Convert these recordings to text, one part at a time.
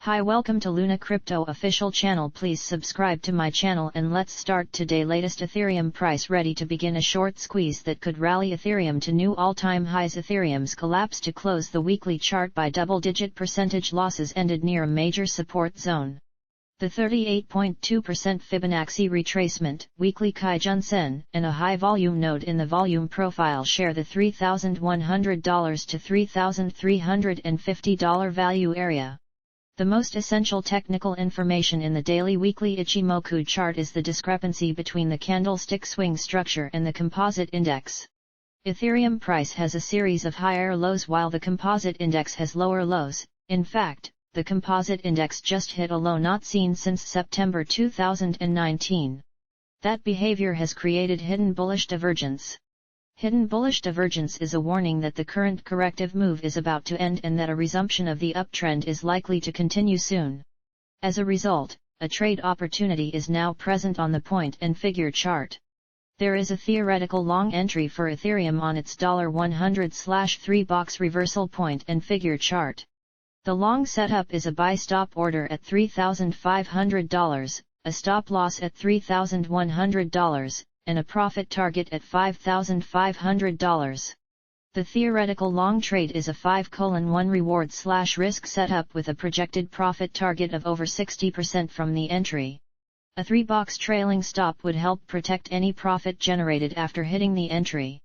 Hi, welcome to Luna Crypto official channel. Please subscribe to my channel and let's start today. Latest Ethereum price ready to begin a short squeeze that could rally Ethereum to new all-time highs. Ethereum's collapse to close the weekly chart by double-digit percentage losses ended near a major support zone. The 38.2% Fibonacci retracement, weekly Kijun-sen, and a high-volume node in the volume profile share the $3,100 to $3,350 value area. The most essential technical information in the daily weekly Ichimoku chart is the discrepancy between the candlestick swing structure and the composite index. Ethereum price has a series of higher lows while the composite index has lower lows. In fact, the composite index just hit a low not seen since September 2019. That behavior has created hidden bullish divergence. Hidden bullish divergence is a warning that the current corrective move is about to end and that a resumption of the uptrend is likely to continue soon. As a result, a trade opportunity is now present on the point and figure chart. There is a theoretical long entry for Ethereum on its $100/3 box reversal point and figure chart. The long setup is a buy stop order at $3,500, a stop loss at $3,100, and a profit target at $5,500. The theoretical long trade is a 5:1 reward/risk setup with a projected profit target of over 60% from the entry. A 3-box trailing stop would help protect any profit generated after hitting the entry.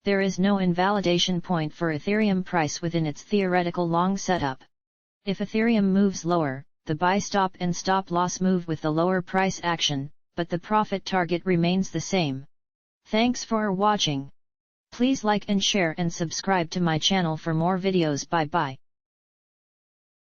There is no invalidation point for Ethereum price within its theoretical long setup. If Ethereum moves lower, the buy stop and stop loss move with the lower price action, but the profit target remains the same. Thanks for watching. Please like and share and subscribe to my channel for more videos. Bye bye.